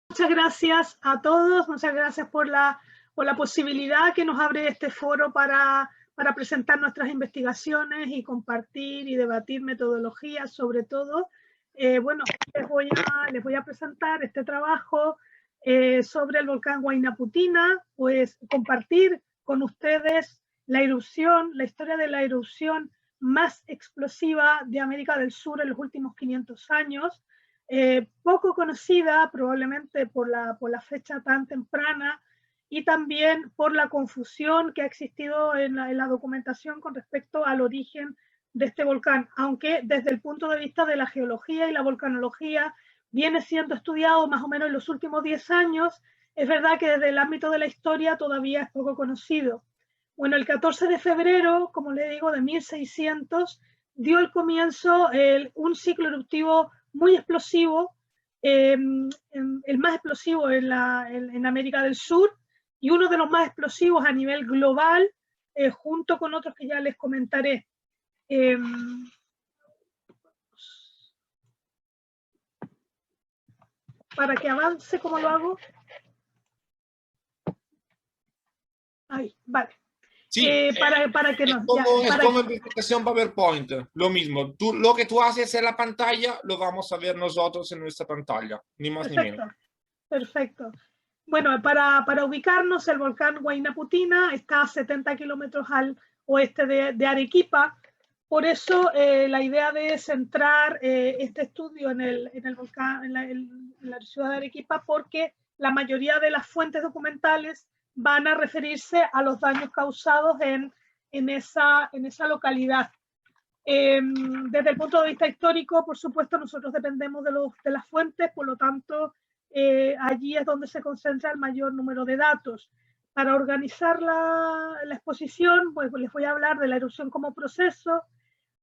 Muchas gracias a todos, muchas gracias por la posibilidad que nos abre este foro para presentar nuestras investigaciones y compartir y debatir metodologías, sobre todo. Bueno, les voy a presentar este trabajo sobre el volcán Huayna Puttina, pues compartir con ustedes la erupción, la historia de la erupción más explosiva de América del Sur en los últimos 500 años, poco conocida probablemente por la fecha tan temprana y también por la confusión que ha existido en la documentación con respecto al origen de este volcán, aunque desde el punto de vista de la geología y la volcanología viene siendo estudiado más o menos en los últimos 10 años, es verdad que desde el ámbito de la historia todavía es poco conocido. Bueno, el 14 de febrero, como le digo, de 1600, dio el comienzo un ciclo eruptivo muy explosivo, el más explosivo en América del Sur y uno de los más explosivos a nivel global, junto con otros que ya les comentaré. Para que avance, ¿cómo lo hago? Ahí, vale. Sí, para que es nos, como, ya, es como presentación PowerPoint, lo mismo. Lo que tú haces en la pantalla lo vamos a ver nosotros en nuestra pantalla, ni más ni menos. Perfecto. Bueno, para ubicarnos, el volcán Huayna Puttina está a 70 kilómetros al oeste de Arequipa. Por eso la idea de centrar este estudio en el volcán, en la ciudad de Arequipa, porque la mayoría de las fuentes documentales van a referirse a los daños causados en esa localidad. Desde el punto de vista histórico, por supuesto, nosotros dependemos de las fuentes, por lo tanto, allí es donde se concentra el mayor número de datos. Para organizar la exposición, pues les voy a hablar de la erupción como proceso,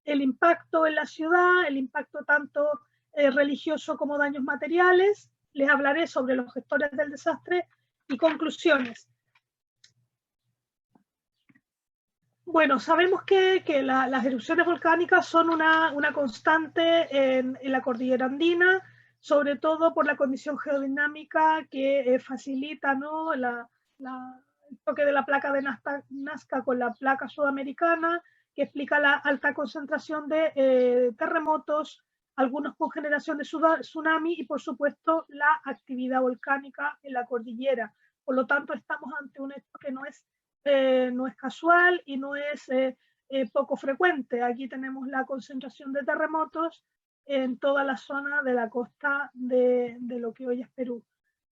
el impacto en la ciudad, el impacto tanto religioso como daños materiales. Les hablaré sobre los gestores del desastre y conclusiones. Bueno, sabemos que las erupciones volcánicas son una constante en la cordillera andina, sobre todo por la condición geodinámica que facilita, ¿no?, el toque de la placa de Nazca con la placa sudamericana, que explica la alta concentración de terremotos, algunos con generación de tsunami y, por supuesto, la actividad volcánica en la cordillera. Por lo tanto, estamos ante un hecho que no es casual y no es poco frecuente. Aquí tenemos la concentración de terremotos en toda la zona de la costa de lo que hoy es Perú.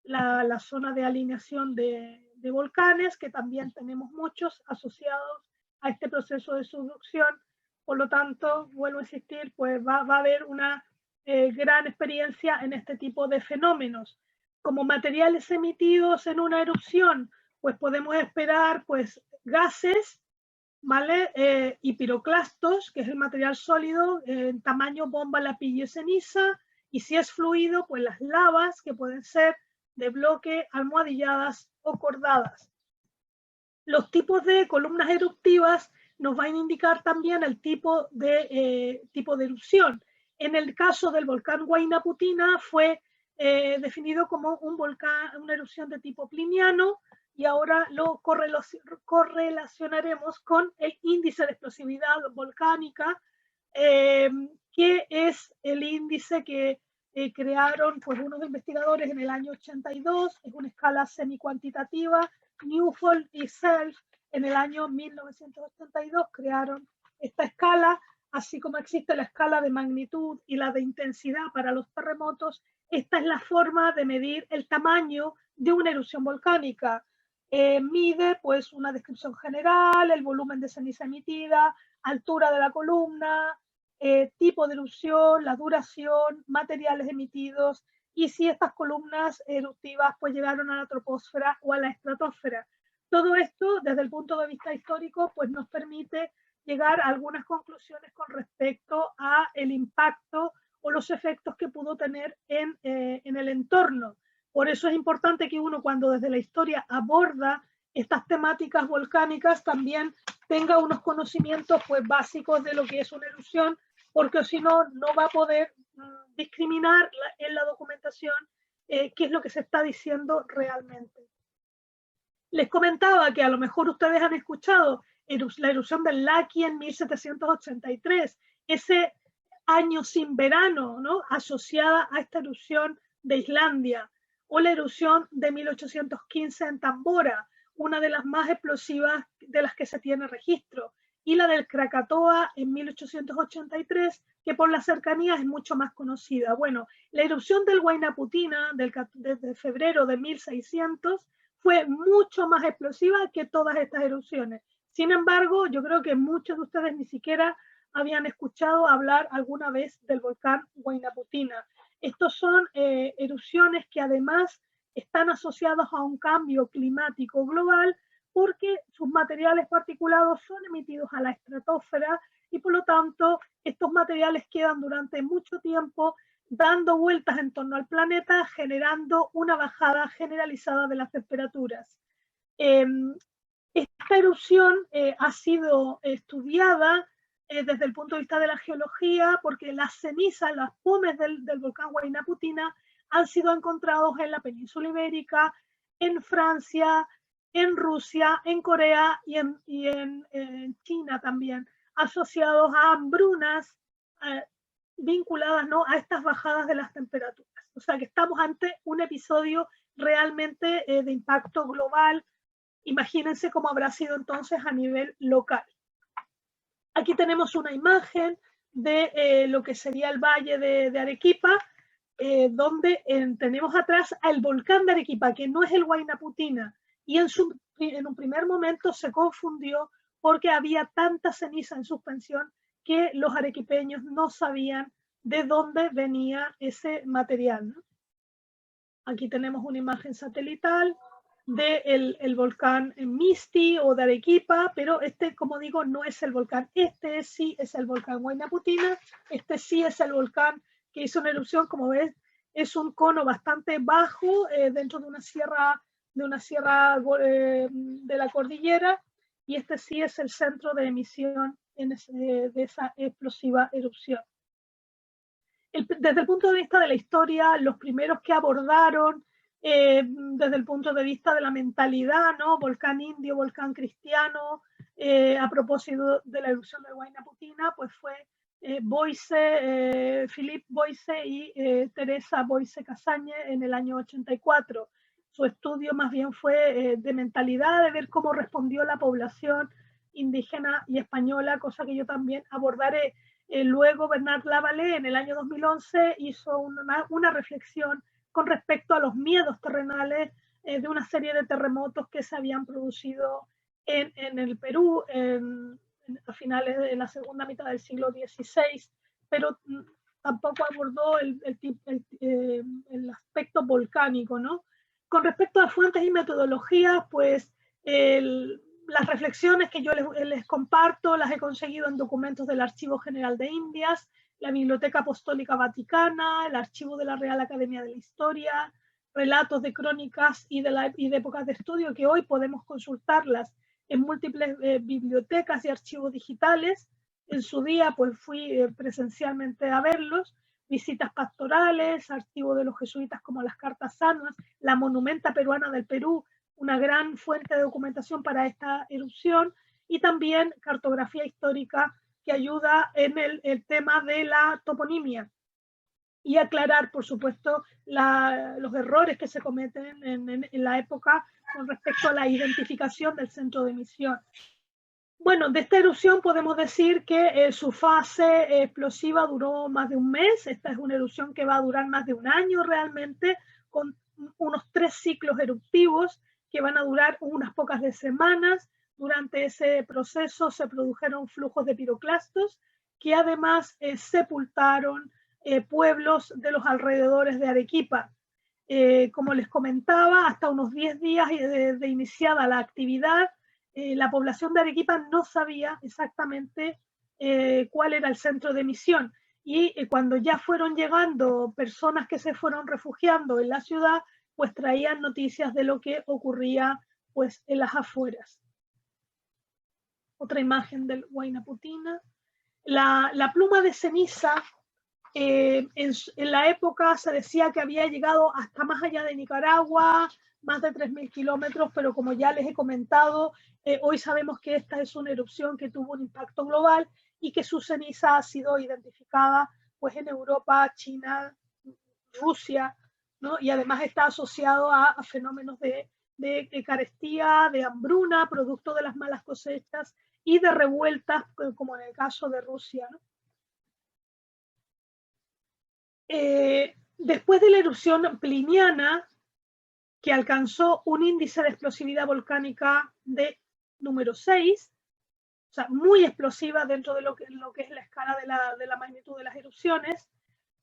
La zona de alineación de volcanes, que también tenemos muchos asociados a este proceso de subducción. Por lo tanto, vuelvo a insistir, pues va a haber una gran experiencia en este tipo de fenómenos. Como materiales emitidos en una erupción, pues podemos esperar pues gases, ¿vale? Y piroclastos, que es el material sólido en tamaño bomba, lapillo y ceniza, y si es fluido, pues las lavas, que pueden ser de bloque, almohadilladas o cordadas. Los tipos de columnas eruptivas nos van a indicar también el tipo de erupción. En el caso del volcán Huayna Puttina fue definido como un volcán, una erupción de tipo pliniano, y ahora lo correlacionaremos con el índice de explosividad volcánica, que es el índice que crearon pues unos investigadores en el año 82, es una escala semi-cuantitativa. Newfold y Self en el año 1982 crearon esta escala así como existe la escala de magnitud y la de intensidad para los terremotos, esta es la forma de medir el tamaño de una erupción volcánica. Mide pues una descripción general, el volumen de ceniza emitida, altura de la columna, tipo de erupción, la duración, materiales emitidos y si estas columnas eruptivas pues llegaron a la troposfera o a la estratosfera. Todo esto desde el punto de vista histórico pues nos permite llegar a algunas conclusiones con respecto a el impacto o los efectos que pudo tener en el entorno. Por eso es importante que uno cuando desde la historia aborda estas temáticas volcánicas también tenga unos conocimientos pues básicos de lo que es una erupción, porque si no, no va a poder discriminar en la documentación qué es lo que se está diciendo realmente. Les comentaba que a lo mejor ustedes han escuchado la erupción del Laki en 1783, ese año sin verano, ¿no?, asociada a esta erupción de Islandia, o la erupción de 1815 en Tambora, una de las más explosivas de las que se tiene registro, y la del Krakatoa en 1883, que por la cercanía es mucho más conocida. Bueno, la erupción del Huayna Putina desde febrero de 1600 fue mucho más explosiva que todas estas erupciones. Sin embargo, yo creo que muchos de ustedes ni siquiera habían escuchado hablar alguna vez del volcán Huayna Putina. Estos son erupciones que además están asociados a un cambio climático global porque sus materiales particulados son emitidos a la estratosfera y por lo tanto estos materiales quedan durante mucho tiempo dando vueltas en torno al planeta, generando una bajada generalizada de las temperaturas. Esta erupción ha sido estudiada desde el punto de vista de la geología porque las cenizas, las pomes del volcán Huayna Putina han sido encontrados en la península ibérica, en Francia, en Rusia, en Corea y en China también, asociados a hambrunas vinculadas, ¿no?, a estas bajadas de las temperaturas. O sea que estamos ante un episodio realmente de impacto global. Imagínense cómo habrá sido entonces a nivel local. Aquí tenemos una imagen de lo que sería el valle de Arequipa, donde tenemos atrás al volcán de Arequipa, que no es el Huayna Putina, y en un primer momento se confundió porque había tanta ceniza en suspensión que los arequipeños no sabían de dónde venía ese material, ¿no? Aquí tenemos una imagen satelital del volcán Misti o de Arequipa, pero este, como digo, no es el volcán. Este sí es el volcán Huayna Putina, este sí es el volcán que hizo una erupción, como ves, es un cono bastante bajo dentro de una sierra de la cordillera, y este sí es el centro de emisión de esa explosiva erupción. Desde el punto de vista de la historia, los primeros que abordaron desde el punto de vista de la mentalidad, ¿no?, volcán indio, volcán cristiano, a propósito de la erupción de Huayna Putina, pues fue Philippe Boyce y Teresa Boyce Casagne en el año 84. Su estudio más bien fue de mentalidad, de ver cómo respondió la población indígena y española, cosa que yo también abordaré. Luego Bernard Lavalle en el año 2011 hizo una reflexión con respecto a los miedos terrenales de una serie de terremotos que se habían producido en el Perú a finales de la segunda mitad del siglo XVI, pero tampoco abordó el aspecto volcánico, ¿no? Con respecto a fuentes y metodologías, pues las reflexiones que yo les comparto las he conseguido en documentos del Archivo General de Indias, la Biblioteca Apostólica Vaticana, el Archivo de la Real Academia de la Historia, relatos de crónicas y de épocas de estudio que hoy podemos consultarlas en múltiples bibliotecas y archivos digitales. En su día pues fui presencialmente a verlos, visitas pastorales, archivo de los jesuitas como las cartas sanas, la Monumenta Peruana del Perú, una gran fuente de documentación para esta erupción, y también cartografía histórica que ayuda en el tema de la toponimia y aclarar, por supuesto, los errores que se cometen en la época con respecto a la identificación del centro de emisión. Bueno, de esta erupción podemos decir que su fase explosiva duró más de un mes. Esta es una erupción que va a durar más de un año realmente, con unos 3 ciclos eruptivos que van a durar unas pocas de semanas. Durante ese proceso se produjeron flujos de piroclastos que además sepultaron pueblos de los alrededores de Arequipa. Como les comentaba, hasta unos 10 días de iniciada la actividad, la población de Arequipa no sabía exactamente cuál era el centro de emisión. Y cuando ya fueron llegando personas que se fueron refugiando en la ciudad, pues traían noticias de lo que ocurría pues en las afueras. Otra imagen del Huayna Putina. La pluma de ceniza en la época se decía que había llegado hasta más allá de Nicaragua, más de 3.000 kilómetros, pero como ya les he comentado, hoy sabemos que esta es una erupción que tuvo un impacto global y que su ceniza ha sido identificada pues, en Europa, China, Rusia, ¿no? Y además está asociado a fenómenos de carestía, de hambruna, producto de las malas cosechas y de revueltas, como en el caso de Rusia, ¿no? Después de la erupción pliniana, que alcanzó un índice de explosividad volcánica de número 6, o sea, muy explosiva dentro de lo que es la escala de la magnitud de las erupciones,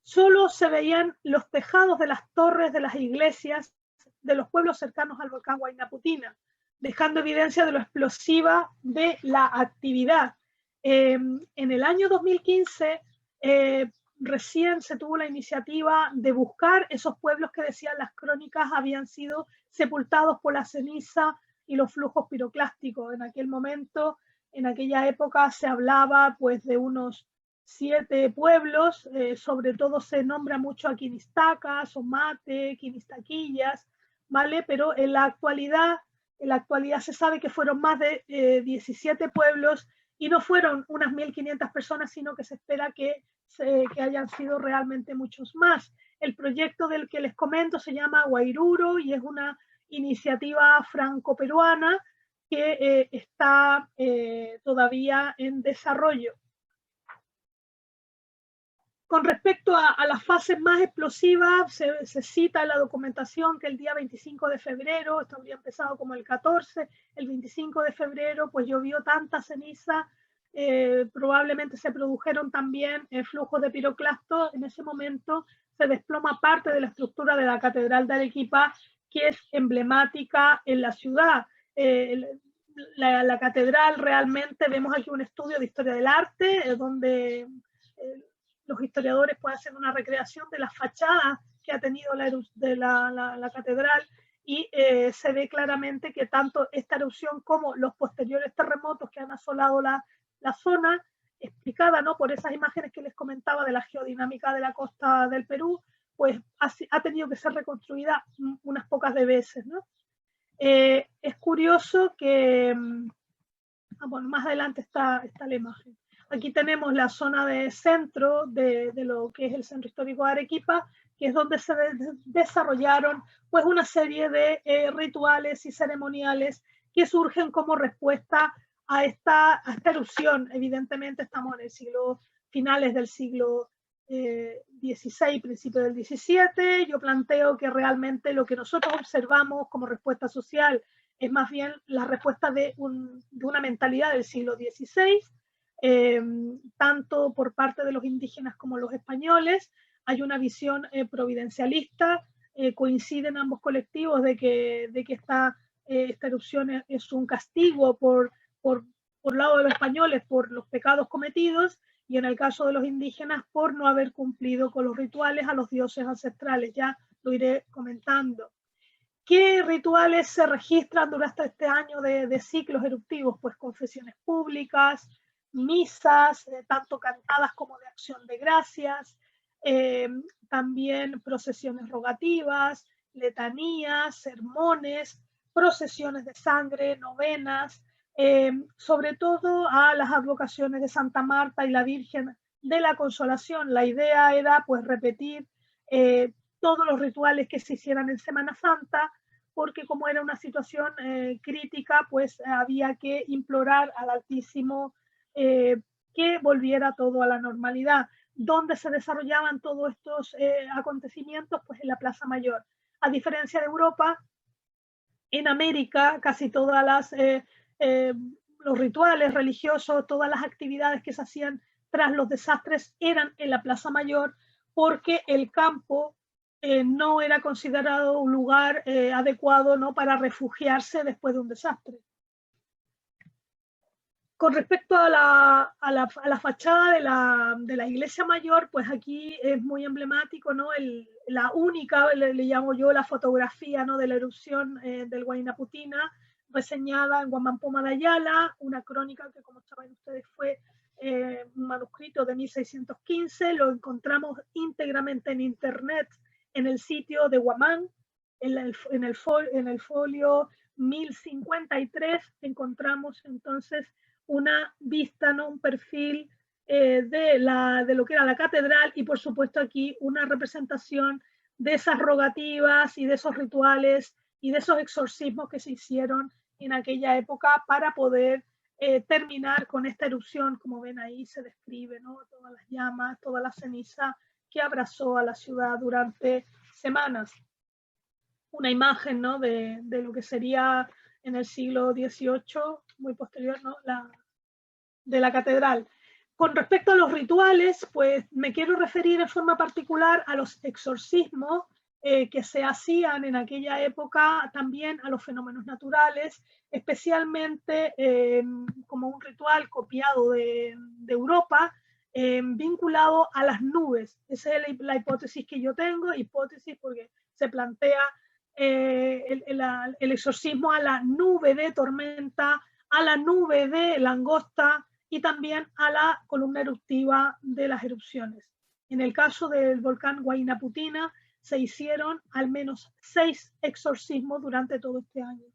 solo se veían los tejados de las torres de las iglesias de los pueblos cercanos al volcán Huayna Putina, dejando evidencia de lo explosiva de la actividad. En el año 2015, recién se tuvo la iniciativa de buscar esos pueblos que decían las crónicas habían sido sepultados por la ceniza y los flujos piroclásticos. En aquel momento, en aquella época, se hablaba pues de unos 7 pueblos, sobre todo se nombra mucho a Quinistaca, Somate, Quinistaquillas, ¿vale? Pero en la actualidad se sabe que fueron más de 17 pueblos y no fueron unas 1.500 personas, sino que se espera que hayan sido realmente muchos más. El proyecto del que les comento se llama Guairuro y es una iniciativa franco-peruana que está todavía en desarrollo. Con respecto a las fases más explosivas, se cita en la documentación que el día 25 de febrero, esto habría empezado como el 14, el 25 de febrero, pues llovió tanta ceniza, probablemente se produjeron también flujos de piroclastos. En ese momento se desploma parte de la estructura de la Catedral de Arequipa, que es emblemática en la ciudad. La catedral realmente, vemos aquí un estudio de historia del arte, donde los historiadores pueden hacer una recreación de las fachadas que ha tenido la catedral y se ve claramente que tanto esta erupción como los posteriores terremotos que han asolado la zona, explicada, ¿no?, por esas imágenes que les comentaba de la geodinámica de la costa del Perú, pues ha tenido que ser reconstruida unas pocas de veces, ¿no? Es curioso que, bueno, más adelante está la imagen. Aquí tenemos la zona de centro de lo que es el centro histórico de Arequipa, que es donde se desarrollaron pues una serie de rituales y ceremoniales que surgen como respuesta a esta erupción. Evidentemente estamos en el finales del siglo XVI, principio del XVII. Yo planteo que realmente lo que nosotros observamos como respuesta social es más bien la respuesta de una mentalidad del siglo XVI, tanto por parte de los indígenas como los españoles. Hay una visión providencialista, coinciden ambos colectivos de que esta erupción es un castigo por lado de los españoles por los pecados cometidos, y en el caso de los indígenas por no haber cumplido con los rituales a los dioses ancestrales. Ya lo iré comentando. ¿Qué rituales se registran durante este año de ciclos eruptivos? Pues confesiones públicas, misas, tanto cantadas como de acción de gracias, también procesiones rogativas, letanías, sermones, procesiones de sangre, novenas, sobre todo a las advocaciones de Santa Marta y la Virgen de la Consolación. La idea era pues repetir todos los rituales que se hicieran en Semana Santa porque como era una situación crítica, pues había que implorar al Altísimo que volviera todo a la normalidad. ¿Dónde se desarrollaban todos estos acontecimientos? Pues en la Plaza Mayor. A diferencia de Europa, en América casi todas los rituales religiosos, todas las actividades que se hacían tras los desastres eran en la Plaza Mayor, porque el campo no era considerado un lugar adecuado, ¿no?, para refugiarse después de un desastre. Con respecto a la fachada de la iglesia mayor, pues aquí es muy emblemático, ¿no? La única, le llamo yo, la fotografía, ¿no?, de la erupción del Huayna Putina, reseñada en Huamampoma de Ayala, una crónica que, como saben ustedes, fue un manuscrito de 1615, lo encontramos íntegramente en internet en el sitio de Huamán, en el folio 1053 encontramos entonces una vista, ¿no?, un perfil de lo que era la catedral, y por supuesto aquí una representación de esas rogativas y de esos rituales y de esos exorcismos que se hicieron en aquella época para poder terminar con esta erupción. Como ven ahí se describe, ¿no?, todas las llamas, toda la ceniza que abrazó a la ciudad durante semanas. Una imagen, ¿no?, de lo que sería en el siglo XVIII, muy posterior, ¿no?, de la catedral. Con respecto a los rituales, pues me quiero referir en forma particular a los exorcismos que se hacían en aquella época, también a los fenómenos naturales, especialmente como un ritual copiado de Europa, vinculado a las nubes. Esa es la hipótesis que yo tengo, hipótesis porque se plantea el exorcismo a la nube de tormenta, a la nube de langosta y también a la columna eruptiva de las erupciones. En el caso del volcán Huayna Putina se hicieron al menos 6 exorcismos durante todo este año.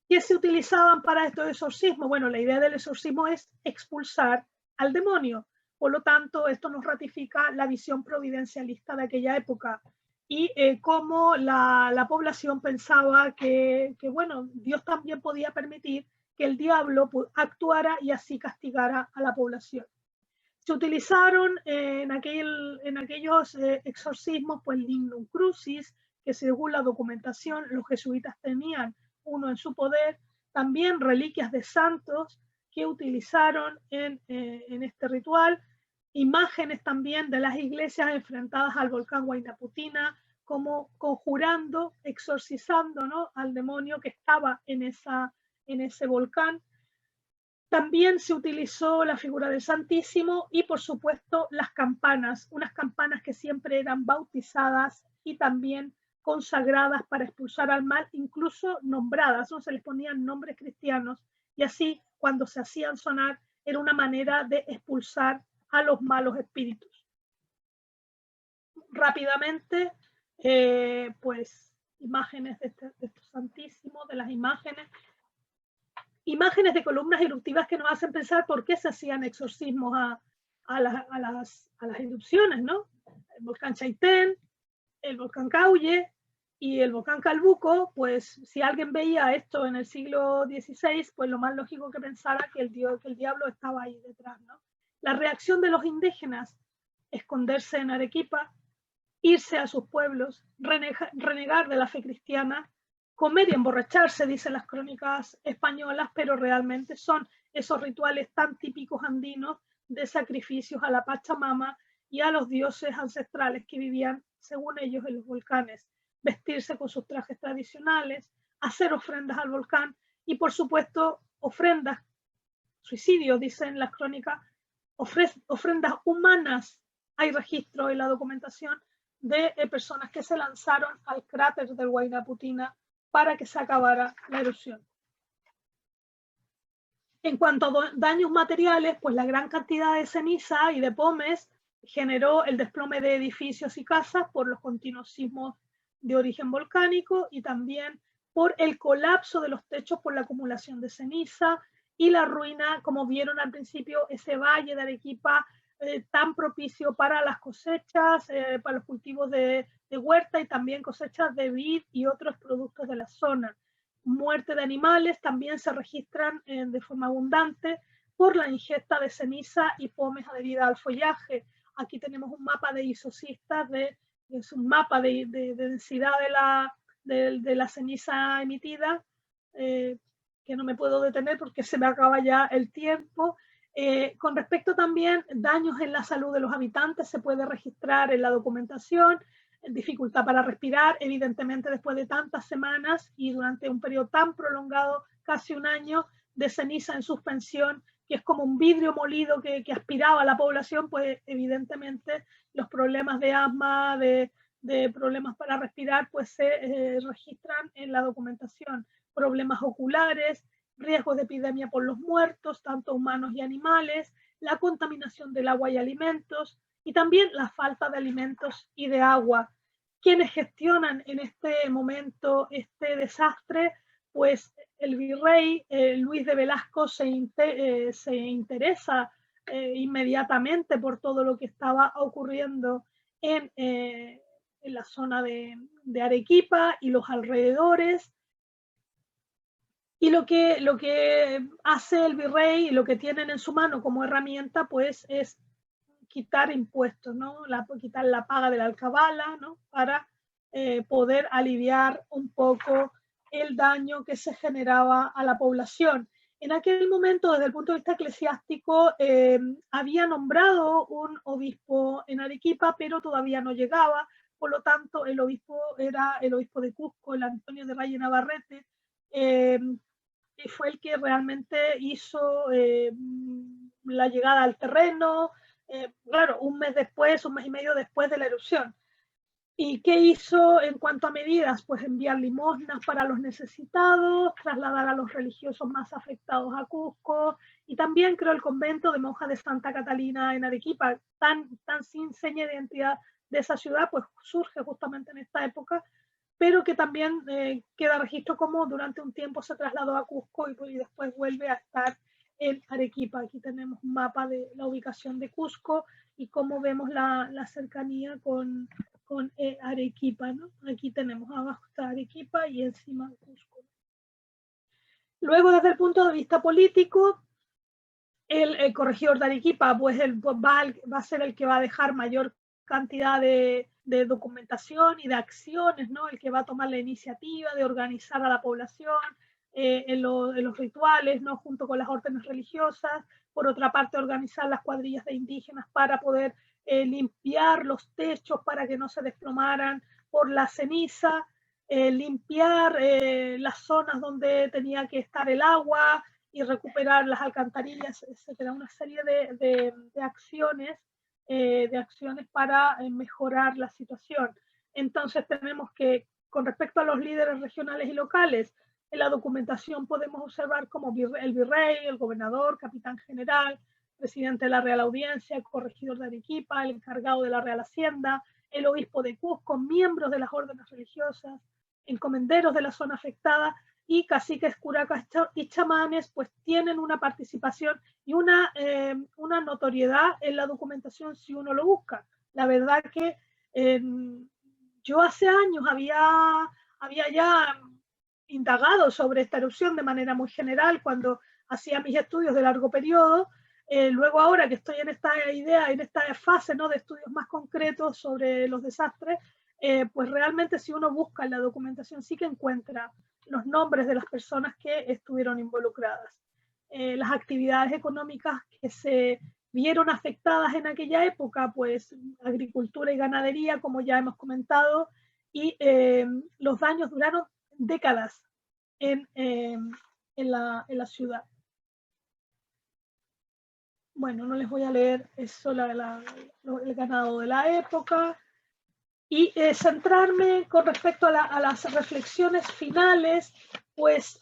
¿Qué se utilizaban para estos exorcismos? Bueno, la idea del exorcismo es expulsar al demonio. Por lo tanto, esto nos ratifica la visión providencialista de aquella época y cómo la población pensaba que, bueno, Dios también podía permitir que el diablo actuara y así castigara a la población. Se utilizaron en aquellos exorcismos, pues, el Lignum Crucis, que según la documentación los jesuitas tenían uno en su poder, también reliquias de santos que utilizaron en este ritual, imágenes también de las iglesias enfrentadas al volcán Huayna Putina, como conjurando, exorcizando, ¿no?, al demonio que estaba en ese volcán. También se utilizó la figura del Santísimo y, por supuesto, las campanas, unas campanas que siempre eran bautizadas y también consagradas para expulsar al mal, incluso nombradas, no se les ponían nombres cristianos, y así cuando se hacían sonar era una manera de expulsar a los malos espíritus. Rápidamente, pues imágenes de estos santísimos, de las imágenes de columnas eruptivas que nos hacen pensar por qué se hacían exorcismos a las erupciones, ¿no? El volcán Chaitén, el volcán Caulle y el volcán Calbuco, pues si alguien veía esto en el siglo XVI, pues lo más lógico que pensara que el diablo estaba ahí detrás, ¿no? La reacción de los indígenas: esconderse en Arequipa, irse a sus pueblos, renegar de la fe cristiana, comer y emborracharse, dicen las crónicas españolas, pero realmente son esos rituales tan típicos andinos de sacrificios a la Pachamama y a los dioses ancestrales que vivían, según ellos, en los volcanes. Vestirse con sus trajes tradicionales, hacer ofrendas al volcán y, por supuesto, ofrendas, suicidios, dicen las crónicas, ofrendas humanas. Hay registro en la documentación de personas que se lanzaron al cráter del Huayna Putina para que se acabara la erupción. En cuanto a daños materiales, pues la gran cantidad de ceniza y de pomes generó el desplome de edificios y casas por los continuos sismos de origen volcánico y también por el colapso de los techos por la acumulación de ceniza y la ruina, como vieron al principio, ese valle de Arequipa tan propicio para las cosechas, para los cultivos de huerta y también cosechas de vid y otros productos de la zona. Muerte de animales también se registran de forma abundante por la ingesta de ceniza y pomes adherida al follaje. Aquí tenemos un mapa de isocistas, es un mapa de densidad de la ceniza emitida, que no me puedo detener porque se me acaba ya el tiempo. Con respecto también a daños en la salud de los habitantes, se puede registrar en la documentación, dificultad para respirar, evidentemente después de tantas semanas y durante un periodo tan prolongado, casi un año, de ceniza en suspensión, que es como un vidrio molido que aspiraba a la población, pues evidentemente los problemas de asma, de problemas para respirar, pues se registran en la documentación. Problemas oculares, riesgos de epidemia por los muertos, tanto humanos y animales, la contaminación del agua y alimentos, y también la falta de alimentos y de agua. ¿Quiénes gestionan en este momento este desastre? Pues el virrey Luis de Velasco se interesa inmediatamente por todo lo que estaba ocurriendo en la zona de Arequipa y los alrededores. Y lo que hace el virrey, lo que tienen en su mano como herramienta, pues es quitar impuestos, ¿no? Quitar la paga de la alcabala, ¿no? Para poder aliviar un poco el daño que se generaba a la población. En aquel momento, desde el punto de vista eclesiástico, había nombrado un obispo en Arequipa, pero todavía no llegaba. Por lo tanto, el obispo era el obispo de Cusco, el Antonio de Valle Navarrete, y fue el que realmente hizo la llegada al terreno, claro, un mes y medio después de la erupción. ¿Y qué hizo en cuanto a medidas? Pues enviar limosnas para los necesitados, trasladar a los religiosos más afectados a Cusco, y también creó el convento de monjas de Santa Catalina en Arequipa, tan sin seña de identidad de esa ciudad, pues surge justamente en esta época, pero que también queda registro como durante un tiempo se trasladó a Cusco y después vuelve a estar en Arequipa. Aquí tenemos un mapa de la ubicación de Cusco y cómo vemos la cercanía con Arequipa, ¿no? Aquí tenemos abajo está Arequipa y encima Cusco. Luego, desde el punto de vista político, el corregidor de Arequipa pues va a ser el que va a dejar mayor cantidad de documentación y de acciones, ¿no? El que va a tomar la iniciativa de organizar a la población en los rituales, ¿no? Junto con las órdenes religiosas. Por otra parte, organizar las cuadrillas de indígenas para poder limpiar los techos para que no se desplomaran por la ceniza, limpiar las zonas donde tenía que estar el agua y recuperar las alcantarillas, etcétera. Una serie de acciones para mejorar la situación. Entonces tenemos que, con respecto a los líderes regionales y locales, en la documentación podemos observar como el virrey, el gobernador, capitán general, presidente de la Real Audiencia, el corregidor de Arequipa, el encargado de la Real Hacienda, el obispo de Cusco, miembros de las órdenes religiosas, encomenderos de la zona afectada y caciques, curacas y chamanes, pues tienen una participación y una notoriedad en la documentación si uno lo busca. La verdad que yo hace años había ya indagado sobre esta erupción de manera muy general cuando hacía mis estudios de largo periodo. Luego ahora que estoy en esta idea, en esta fase, ¿no?, de estudios más concretos sobre los desastres, pues realmente si uno busca en la documentación sí que encuentra los nombres de las personas que estuvieron involucradas. Las actividades económicas que se vieron afectadas en aquella época, pues agricultura y ganadería, como ya hemos comentado, y los daños duraron décadas en la ciudad. Bueno, no les voy a leer eso, el ganado de la época. Y centrarme con respecto a las reflexiones finales, pues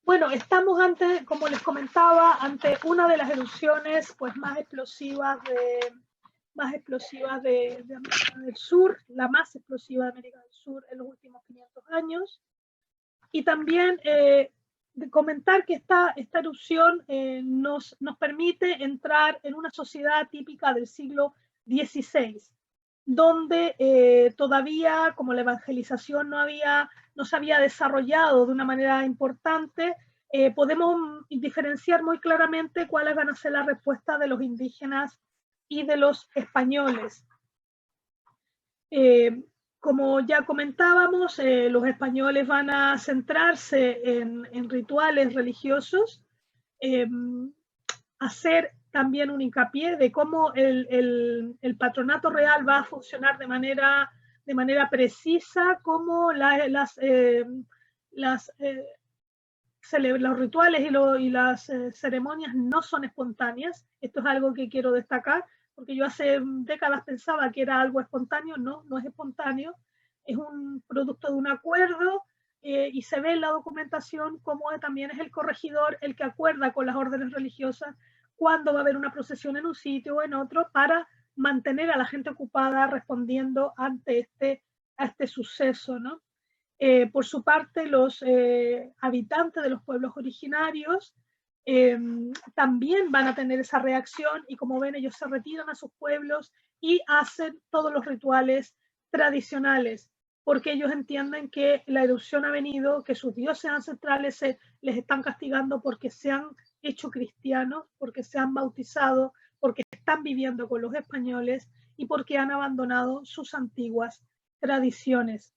bueno, estamos ante, como les comentaba, ante una de las erupciones pues más explosivas de América del Sur, la más explosiva de América del Sur en los últimos 500 años. Y también comentar que esta erupción nos permite entrar en una sociedad típica del siglo XVI, donde todavía, como la evangelización no se había desarrollado de una manera importante, podemos diferenciar muy claramente cuáles van a ser las respuestas de los indígenas y de los españoles. Como ya comentábamos, los españoles van a centrarse en rituales religiosos, hacer también un hincapié de cómo el patronato real va a funcionar de manera precisa, cómo los rituales y las ceremonias no son espontáneas. Esto es algo que quiero destacar, porque yo hace décadas pensaba que era algo espontáneo. No es espontáneo, es un producto de un acuerdo, y se ve en la documentación cómo también es el corregidor el que acuerda con las órdenes religiosas cuándo va a haber una procesión en un sitio o en otro para mantener a la gente ocupada respondiendo ante a este suceso, ¿no? Por su parte, los habitantes de los pueblos originarios también van a tener esa reacción, y como ven, ellos se retiran a sus pueblos y hacen todos los rituales tradicionales, porque ellos entienden que la erupción ha venido, que sus dioses ancestrales les están castigando porque se han hecho cristianos, porque se han bautizado, porque están viviendo con los españoles y porque han abandonado sus antiguas tradiciones.